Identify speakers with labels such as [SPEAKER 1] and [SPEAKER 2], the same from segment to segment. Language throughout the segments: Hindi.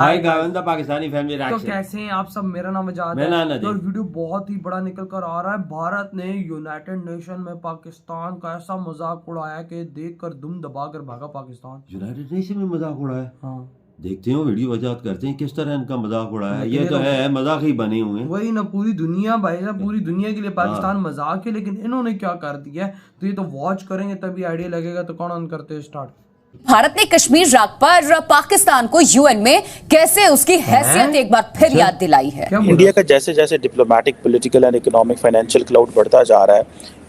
[SPEAKER 1] Hi guys, the Pakistani family
[SPEAKER 2] तो
[SPEAKER 1] रिएक्शन।
[SPEAKER 2] कैसे हैं आप सब। मेरा नाम आजाद
[SPEAKER 1] मेरा नाम
[SPEAKER 2] है।
[SPEAKER 1] नदीम।
[SPEAKER 2] तो वीडियो बहुत ही बड़ा निकल कर आ रहा है। भारत ने यूनाइटेड नेशन में पाकिस्तान का ऐसा मजाक उड़ाया कि देखकर दुम दबा कर भागा पाकिस्तान।
[SPEAKER 1] यूनाइटेड नेशन में मजाक उड़ाया।
[SPEAKER 2] हाँ,
[SPEAKER 1] देखते हो वीडियो वजात करते हैं किस तरह इनका मजाक उड़ाया है।
[SPEAKER 2] लेकिन
[SPEAKER 1] ये तो है मजाक ही बने हुए हैं।
[SPEAKER 2] वही ना, पूरी दुनिया भाई साहब, पूरी दुनिया के लिए पाकिस्तान मजाक है, लेकिन इन्होंने क्या कर दिया है तो ये तो वॉच करेंगे तभी आइडिया लगेगा। तो कौन ऑन करते हैं स्टार्ट।
[SPEAKER 3] भारत ने कश्मीर राग पर पाकिस्तान को यूएन में कैसे उसकी हैसियत एक बार फिर याद दिलाई है।
[SPEAKER 4] इंडिया का जैसे जैसे diplomatic, political and economic, financial cloud बढ़ता जा रहा है,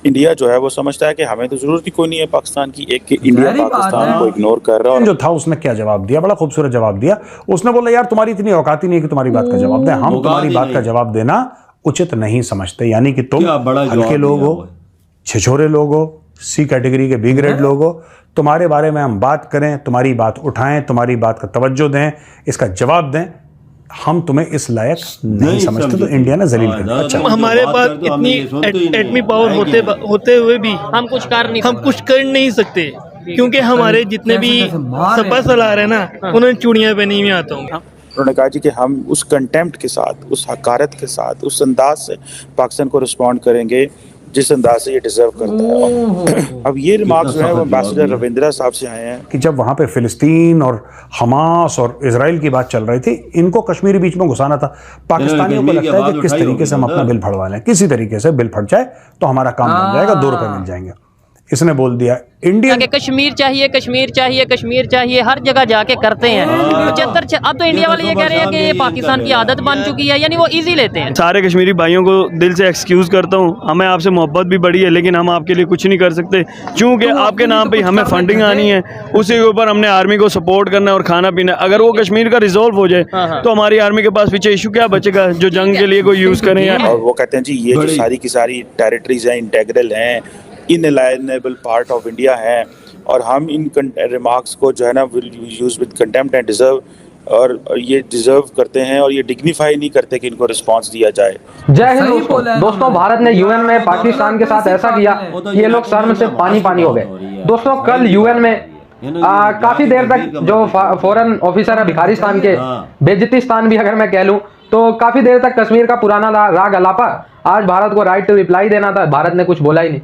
[SPEAKER 4] इंडिया जो है वो समझता है कि हमें तो जरूरत ही कोई नहीं है पाकिस्तान की। एक इंडिया पाकिस्तान को इग्नोर कर रहा है।
[SPEAKER 5] जो था उसने क्या जवाब दिया, बड़ा खूबसूरत जवाब दिया। उसने बोला यार तुम्हारी इतनी औकात ही नहीं कि तुम्हारी बात का जवाब दे, हम तुम्हारी बात का जवाब देना उचित नहीं समझते। यानी कि तुम हल्के लोग हो, छिछोरे लोग हो, सी कैटेगरी के बी ग्रेड लोग हो, तुम्हारे बारे में हम बात करें, तुम्हारी बात उठाएं, तुम्हारी बात का तवज्जो दें, इसका जवाब दें, हम तुम्हें इस लायक नहीं समझते। तो इंडिया ने जलील कर दिया। अच्छा,
[SPEAKER 6] हमारे पास इतनी एटमी पावर होते हुए भी हम कुछ कर नहीं सकते, क्योंकि हमारे जितने भी सपा सलार है ना, उन्होंने चूड़ियां पहनी हुई आता हूँ।
[SPEAKER 4] उन्होंने कहा जी कि हम उस कंटेम्प्ट के साथ, उस हकारत के साथ, उस अंदाज से पाकिस्तान को रिस्पॉन्ड करेंगे जिस अंदाज से ये डिजर्व करता है। अब ये रिमार्क्स जो है वो एम्बेसडर रविंद्रा साहब से आए हैं
[SPEAKER 5] कि जब वहां पे फिलिस्तीन और हमास और इजराइल की बात चल रही थी, इनको कश्मीर बीच में घुसाना था। पाकिस्तानियों को लगता है कि किस तरीके से हम अपना बिल फड़वा लें, किसी तरीके से बिल फट जाए तो हमारा काम बन जाएगा, 2 रुपए मिल जाएंगे। इसने बोल दिया इंडिया
[SPEAKER 7] के कश्मीर चाहिए, कश्मीर चाहिए, कश्मीर चाहिए, हर जगह जाके करते हैं 75। अब तो इंडिया वाले ये कह रहे हैं कि ये पाकिस्तान की आदत बन चुकी है, यानी वो इजी लेते हैं।
[SPEAKER 6] सारे कश्मीरी भाइयों को दिल से एक्सक्यूज करता हूँ, हमें आपसे मोहब्बत भी बड़ी है, लेकिन हम आपके लिए कुछ नहीं कर सकते, क्योंकि आपके नाम पे हमें फंडिंग आनी है, उसी के ऊपर हमने आर्मी को सपोर्ट करना है और खाना पीना। अगर वो कश्मीर का रिजोल्व हो जाए तो हमारी आर्मी के पास पीछे इशू क्या बचेगा जो जंग के लिए कोई यूज करें।
[SPEAKER 4] और वो कहते हैं जी ये जो सारी की सारी टेरिटरीज हैं, इंटेग्रल हैं, इनएलाइनेबल पार्ट ऑफ इंडिया है, और हम इन रिमार्क्स को जो है ना will use with contempt and deserve, और ये डिजर्व करते हैं और ये डिग्निफाई नहीं करते कि इनको रिस्पांस दिया जाए।
[SPEAKER 8] जय हिंद दोस्तों, भारत ने यूएन में पाकिस्तान के साथ ऐसा किया कि ये लोग शर्म से पानी हो गए। दोस्तों कल यूएन में काफी देर तक जो फॉरेन ऑफिसर है भिखारिस्तान के, बेइज्जतीस्तान भी अगर मैं कह लूं, तो काफी देर तक कश्मीर का पुराना राग अलापा। आज भारत को राइट टू रिप्लाई देना था, भारत ने कुछ बोला ही नहीं।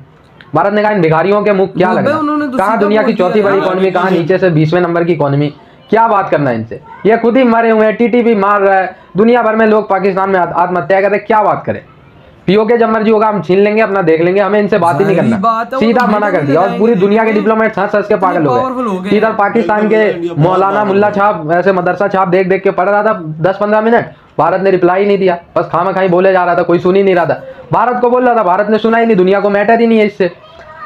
[SPEAKER 8] भारत ने कहा इन भिखारियों के मुंह क्या लगा, कहाँ दुनिया की चौथी बड़ी इकोनॉमी, कहाँ नीचे से 20वें नंबर की इकोनॉमी, क्या बात करना है इनसे। ये खुद ही मरे हुए हैं, टीटीपी मार रहा है, दुनिया भर में लोग पाकिस्तान में आत्महत्या कर रहे, क्या बात करें। पीओके जब मर्जी होगा हम छीन लेंगे, अपना देख लेंगे, हमें इनसे बात ही नहीं करना, सीधा मना कर दिया। और पूरी दुनिया के डिप्लोमेट हंस के पागल हो गए। सीधा पाकिस्तान के मौलाना मुल्ला छाप ऐसे मदरसा छाप देख देख के पढ़ रहा था 10-15 मिनट, भारत ने रिप्लाई नहीं दिया, बस खामा खाई बोले जा रहा था, कोई सुन ही नहीं रहा था। भारत को बोल रहा था, भारत ने सुना ही नहीं, दुनिया को मैटर ही नहीं है इससे।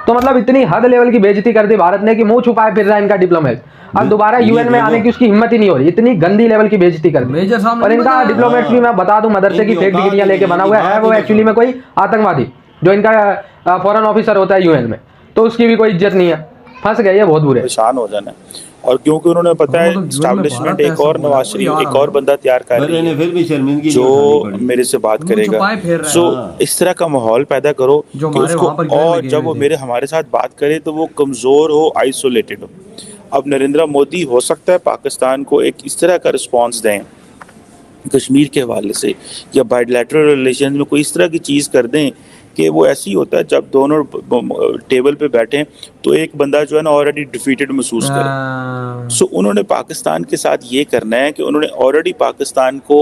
[SPEAKER 8] तो मतलब इतनी हद लेवल की बेइज्जती कर दी भारत ने कि मुंह छुपाए फिर रहा है इनका डिप्लोमेट। अब दोबारा यूएन में आने की उसकी हिम्मत ही नहीं हो रही, इतनी गंदी लेवल की बेइज्जती कर दी। और इनका डिप्लोमेट भी मैं बता दूं मदरसे की फेक डिग्रियां लेके बना हुआ है, वो एक्चुअली में कोई आतंकवादी जो इनका फॉरेन ऑफिसर होता है यूएन में, तो उसकी भी कोई इज्जत नहीं है। फंस गए, ये बहुत बुरे,
[SPEAKER 4] परेशान हो जाना। और क्योंकि उन्होंने पता है एस्टैब्लिशमेंट एक और नवाज शरीफ एक और बंदा तैयार कर रही है जो मेरे से बात करेगा। सो इस तरह का माहौल पैदा करो कि उसको, और जब वो हमारे साथ बात करे तो वो कमजोर हो, आइसोलेटेड हो। अब नरेंद्र मोदी हो सकता है पाकिस्तान को एक इस तरह का रिस्पॉन्स दें कश्मीर के हवाले से, या बायलैटरल रिलेशन में कोई इस तरह की चीज़ कर दें कि वो ऐसी होता है जब दोनों टेबल पे बैठे तो एक बंदा जो है ना ऑलरेडी डिफीटेड महसूस करे। सो उन्होंने पाकिस्तान के साथ ये करना है कि उन्होंने ऑलरेडी पाकिस्तान को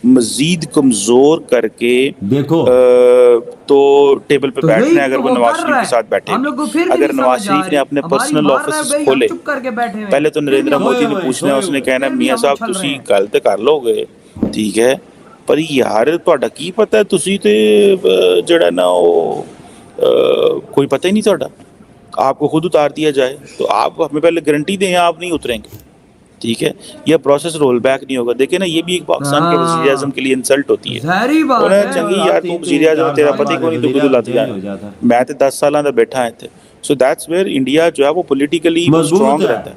[SPEAKER 4] मजीद कमज़ोर करके
[SPEAKER 1] देखो
[SPEAKER 4] तो टेबल पे बैठना है। अगर वो नवाज शरीफ के साथ बैठे, अगर नवाज शरीफ ने अपने पर्सनल ऑफिस खोले, पहले तो नरेंद्र मोदी ने पूछना है, उसने कहना मियाँ साहब तुसी गल ते कर लोगे, ठीक है, पर यार ਤੁਹਾਡਾ ਕੀ पता है, तुसी ते जड़ा ना वो कोई पता ही नहीं ਤੁਹਾਡਾ, आपको खुद उतार दिया जाए तो आप हमें पहले गारंटी दें आप नहीं उतरेंगे, ठीक है। यह प्रोसेस रोल बैक नहीं होगा। देखिए ना, ये भी एक पाकिस्तान के वज़ीर आज़म के लिए इंसल्ट होती है। उन्हें चंगी यार तू वज़ीर आज़म तेरा पता ही कोई नहीं, तू लग जाए, मैं तो 10 साल का बैठा है थे। सो दैट्स वेयर इंडिया जो है वो पोलिटिकली स्ट्रॉन्ग रहता है।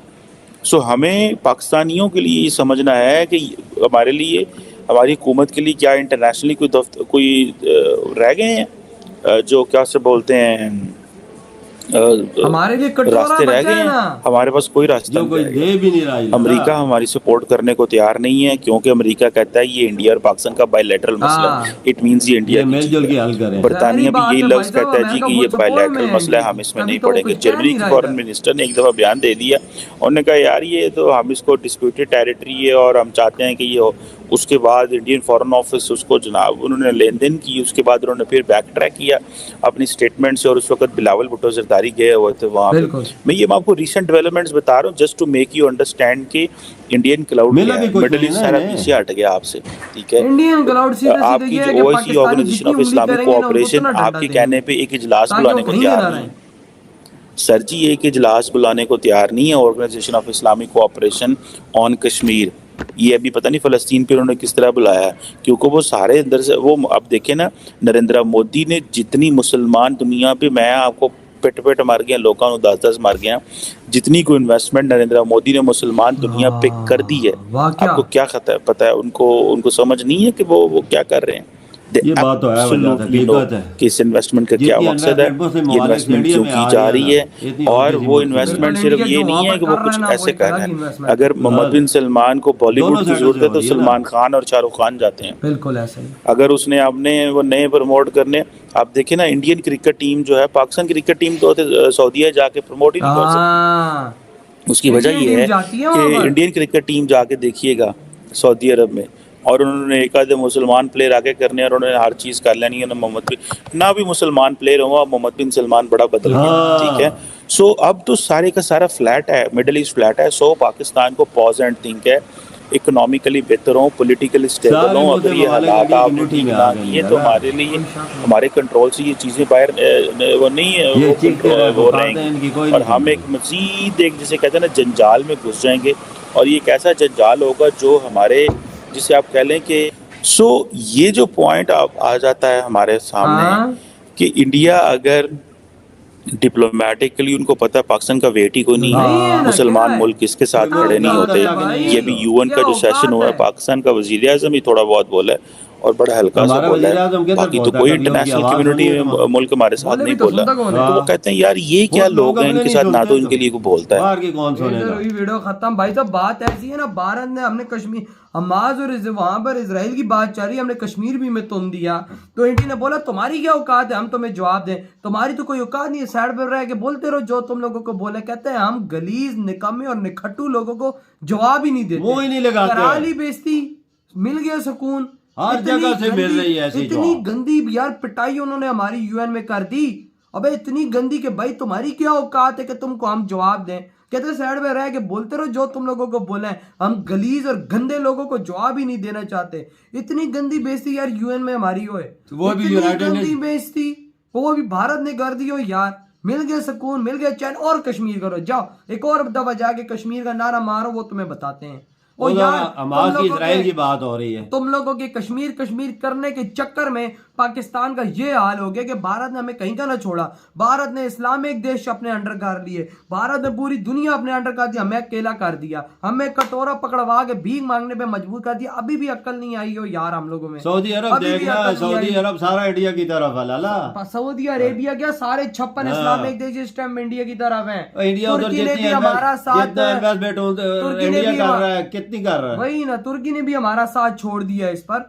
[SPEAKER 4] सो हमें पाकिस्तानियों के लिए ये समझना है कि हमारे लिए, हमारी हुकूमत के लिए क्या इंटरनेशनली कोई रह गए हैं जो क्या से बोलते हैं
[SPEAKER 2] हमारे लिए कटोरा
[SPEAKER 4] रास्ते रह
[SPEAKER 2] बचा
[SPEAKER 4] गए
[SPEAKER 2] है
[SPEAKER 4] हैं,
[SPEAKER 2] ना।
[SPEAKER 4] हमारे पास कोई रास्ता
[SPEAKER 1] जो
[SPEAKER 4] नहीं
[SPEAKER 1] कोई
[SPEAKER 4] रह गया।
[SPEAKER 1] दे भी नहीं रहा है।
[SPEAKER 4] अमेरिका हमारी सपोर्ट करने को तैयार नहीं है, क्योंकि अमेरिका कहता है ये इंडिया और पाकिस्तान का बायलैटरल मसला है, इट मींस ये इंडिया
[SPEAKER 1] ये
[SPEAKER 4] की
[SPEAKER 1] मिलजुल
[SPEAKER 4] चीज़
[SPEAKER 1] के
[SPEAKER 4] है।
[SPEAKER 1] हल करें।
[SPEAKER 4] बरतानिया भी यही
[SPEAKER 2] भाई
[SPEAKER 4] लफ्ज
[SPEAKER 2] साहब,
[SPEAKER 4] कहता है जी
[SPEAKER 2] अमेरिका
[SPEAKER 4] कि ये
[SPEAKER 2] फुल सपोर्ट में
[SPEAKER 4] बायलैटरल
[SPEAKER 2] है
[SPEAKER 4] मसला है,
[SPEAKER 2] इंडिया।
[SPEAKER 4] हम इसमें
[SPEAKER 2] अभी
[SPEAKER 4] नहीं
[SPEAKER 2] तो वो
[SPEAKER 4] पड़ेंगे।
[SPEAKER 2] कुछ कह
[SPEAKER 4] जर्मनी
[SPEAKER 2] नहीं
[SPEAKER 4] की
[SPEAKER 2] रहा
[SPEAKER 4] फॉरेन
[SPEAKER 2] इधर।
[SPEAKER 4] मिनिस्टर ने एक दफ़ा बयान दे दिया, उन्होंने कहा यार ये तो हम इसको डिस्प्यूटेड टेरिटरी है और हम चाहते हैं कि ये हो। उसके बाद इंडियन फॉरेन ऑफिस उसको जनाब उन्होंने लेन देन की, उसके बाद उन्होंने फिर बैक ट्रैक किया अपनी स्टेटमेंट से, और उस वक्त बिलावल भुट्टो जरदारी गए हुए थे वहाँ पे। मैं ये आपको रिसेंट डेवलपमेंट्स बता रहा हूँ just to make you understand कि इंडियन क्लाउड मिडिल ईस्ट सारा पीछे हट गया आपसे, ठीक है।
[SPEAKER 2] इंडियन क्लाउड
[SPEAKER 4] आपकी जो OIC organisation of Islamic cooperation आपके कहने पे एक इजलास बुलाने को तैयार नहीं है सर जी, एक इजलास बुलाने को तैयार नहीं है organisation of Islamic cooperation on Kashmir. ये अभी पता नहीं फ़लस्तीन पे उन्होंने किस तरह बुलाया है, क्योंकि वो सारे अंदर से वो अब देखें ना, नरेंद्र मोदी ने जितनी मुसलमान दुनिया पे, मैं आपको पिट पिट मार गया लोगों को 10-10 मार गया, जितनी कोई इन्वेस्टमेंट नरेंद्र मोदी ने मुसलमान दुनिया पे कर दी है, आपको क्या पता है उनको समझ नहीं है कि वो क्या कर रहे हैं।
[SPEAKER 1] ये बात तो है, हकीकत है
[SPEAKER 4] कि इस इन्वेस्टमेंट का क्या मकसद है, ये इन्वेस्टमेंट क्यों की जा रही है, और वो इन्वेस्टमेंट सिर्फ ये नहीं है कि वो कुछ ऐसे कर रहे हैं। अगर मोहम्मद बिन सलमान को बॉलीवुड की जरूरत है तो सलमान खान और शाहरुख खान जाते हैं,
[SPEAKER 2] बिल्कुल ऐसा ही।
[SPEAKER 4] अगर उसने अपने वो नए प्रमोट करने, आप देखें ना इंडियन क्रिकेट टीम जो है, पाकिस्तान क्रिकेट टीम तो सऊदीया जाके प्रमोट ही नहीं कर सकती। उसकी वजह ये है कि इंडियन क्रिकेट टीम जाके देखिएगा सऊदी अरब में, और उन्होंने एक आधे मुसलमान प्लेयर आगे करने और उन्होंने हर चीज़ कर लेनी है। मोहम्मद बिन ना भी मुसलमान प्लेयर हो, मोहम्मद बिन सलमान बड़ा बदल गया, ठीक है। सो अब तो सारे का सारा फ्लैट है, मिडिल ईस्ट फ्लैट है। सो पाकिस्तान को पॉज एंड थिंक है, इकोनॉमिकली बेहतर हो, पॉलिटिकली स्टेबल हो। अगर ये हालात आपने ठीक ना किए तो हमारे लिए, हमारे कंट्रोल से ये चीज़ें बाहर वो नहीं है, वो कंट्रोल हो रहेंगी, और हम एक मज़ीद एक जिसे कहते हैं ना जंजाल में घुस जाएंगे। और ये एक ऐसा जंजाल होगा जो हमारे, जिसे आप कह लें कि ये जो पॉइंट आ जाता है हमारे सामने कि इंडिया अगर डिप्लोमेटिकली, उनको पता है पाकिस्तान का वेट ही कोई नहीं है, मुसलमान मुल्क इसके साथ खड़े नहीं होते। ये भी यूएन का जो सेशन हुआ है, पाकिस्तान का वजीर आज़म ही थोड़ा बहुत बोला है और बड़ा हल्का सा बोला है, बाकी तो कोई इंटरनेशनल कम्युनिटी मुल्क हमारे साथ नहीं बोला। तो वो कहते हैं यार ये क्या लोग हैं, इनके साथ ना तो इनके लिए कोई बोलता है।
[SPEAKER 2] वीडियो खत्म भाई साहब। बात ऐसी है ना, भारत ने हमने कश्मीर, हमाज और वहां पर इसराइल की बात चल रही है, हमने कश्मीर भी में तुम दिया, तो इंडिया ने बोला तुम्हारी क्या औकात है हम तुम्हें जवाब दें, तुम्हारी तो कोई औकात नहीं है, साइड पर रह के बोलते रहो जो तुम लोगों को बोले। कहते हैं हम गलीज निकम्मे और निखट्टू लोगों को जवाब ही नहीं देते,
[SPEAKER 1] वो ही नहीं लगाते,
[SPEAKER 2] करा ली बेइज्जती, मिल गया सुकून,
[SPEAKER 1] हर जगह से मिल रही है ऐसी
[SPEAKER 2] इतनी गंदी यार पिटाई उन्होंने हमारी यूएन में कर दी। अबे इतनी गंदी कि भाई तुम्हारी क्या औकात है कि तुमको हम जवाब दें। कहते साइड में रह के बोलते रहो जो तुम लोगों को बोले, हम गलीज और गंदे लोगों को जवाब ही नहीं देना चाहते। इतनी गंदी बेइज्जती यार यूएन में हमारी हो है,
[SPEAKER 1] वो भी
[SPEAKER 2] गंदी बेइज्जती वो भी भारत ने कर दी हो यार। मिल गया सुकून, मिल गया चैन, और कश्मीर करो, जाओ एक और दफा जाके कश्मीर का नारा मारो, वो तुम्हें बताते हैं। और यार
[SPEAKER 1] इजराइल की बात हो रही है,
[SPEAKER 2] तुम लोगों के कश्मीर करने के चक्कर में पाकिस्तान का ये हाल हो गया कि भारत ने हमें कहीं का ना छोड़ा। भारत ने इस्लामिक देश अपने अंडर कर लिए, भारत ने पूरी दुनिया अपने अंडर कर दिया, हमें अकेला कर दिया, हमें कटोरा पकड़वा के भीख मांगने पे मजबूर कर दिया। अभी भी अक्ल नहीं आई हो यार हम लोगों में।
[SPEAKER 1] सऊदी अरब देखना, सऊदी अरब सारा इंडिया की तरफ है लाला।
[SPEAKER 2] सऊदी अरेबिया क्या, सारे 56 इस्लामिक देश इस टाइम इंडिया की तरफ है।
[SPEAKER 1] इंडिया उधर जितनी
[SPEAKER 2] हमारा साथ
[SPEAKER 1] इंडिया कर रहा है, कितनी कर रहा है,
[SPEAKER 2] वही ना, तुर्की ने भी हमारा साथ छोड़ दिया इस पर।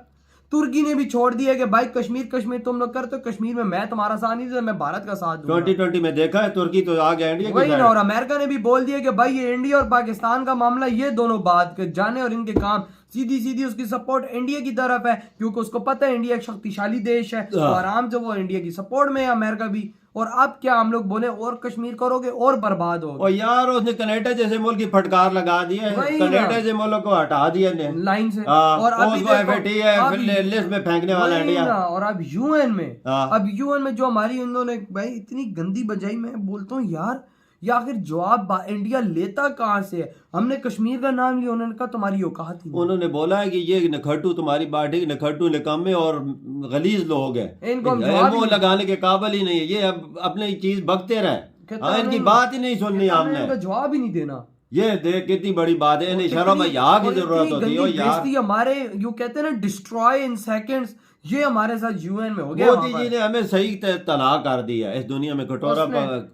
[SPEAKER 2] तुर्की ने भी छोड़ दिया कि भाई कश्मीर तुम लोग करते हो, कश्मीर में मैं तुम्हारा साथ नहीं दूंगा, मैं भारत का साथ दूंगा।
[SPEAKER 1] 2020 में देखा है तुर्की तो आ गया इंडिया
[SPEAKER 2] वही ना। और अमेरिका ने भी बोल दिया कि भाई ये इंडिया और पाकिस्तान का मामला, ये दोनों बात कर जाने और इनके काम सीधी उसकी सपोर्ट इंडिया की तरफ है, क्योंकि उसको पता है इंडिया एक शक्तिशाली देश है, तो आराम से वो इंडिया की सपोर्ट में है, अमेरिका भी। और अब क्या हम लोग बोले और कश्मीर करोगे और बर्बाद हो।
[SPEAKER 1] और यार उसने कनाडा जैसे मुल्क की फटकार लगा दी है, कनाडा जैसे मुल्क को हटा दिया ने
[SPEAKER 2] लाइन से।
[SPEAKER 1] और अभी लिस्ट में फेंकने वाला इंडिया।
[SPEAKER 2] और अब यूएन में जो हमारी इन्होंने भाई इतनी गंदी बजाई, मैं बोलता हूँ यार, या आखिर जवाब इंडिया लेता कहाँ से है। हमने कश्मीर का नाम लिया, उन्होंने कहा तुम्हारी औकात ही नहीं।
[SPEAKER 1] उन्होंने बोला है कि ये नखट्टू तुम्हारी पार्टी नखट्टू निकम्मे और गलीज लोग हैं, इनको लगाने के काबिल ही नहीं है, ये अब अपनी चीज बकते रहे, इनकी बात ही नहीं सुननी हमने,
[SPEAKER 2] जवाब ही नहीं देना।
[SPEAKER 1] ये देख कितनी बड़ी बात है, इन्हें शर्म यहाँ की जरूरत होती है यार।
[SPEAKER 2] हमारे यू कहते हैं ना डिस्ट्रॉय इन सेकंड्स, ये हमारे साथ यूएन में हो गया।
[SPEAKER 1] मोदी जी ने हमें सही तना कर दिया इस दुनिया में। कटोरा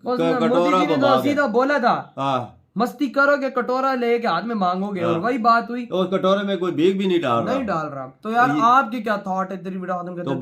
[SPEAKER 2] तो सीधा बोला था
[SPEAKER 1] हाँ
[SPEAKER 2] मस्ती करोगे कटोरा लेके हाथ में मांगोगे, और वही बात हुई।
[SPEAKER 1] उस कटोरे में कोई भीख भी नहीं डाल रहा।
[SPEAKER 2] तो यार आपके क्या थॉट है? तेरी वीडियो खत्म करते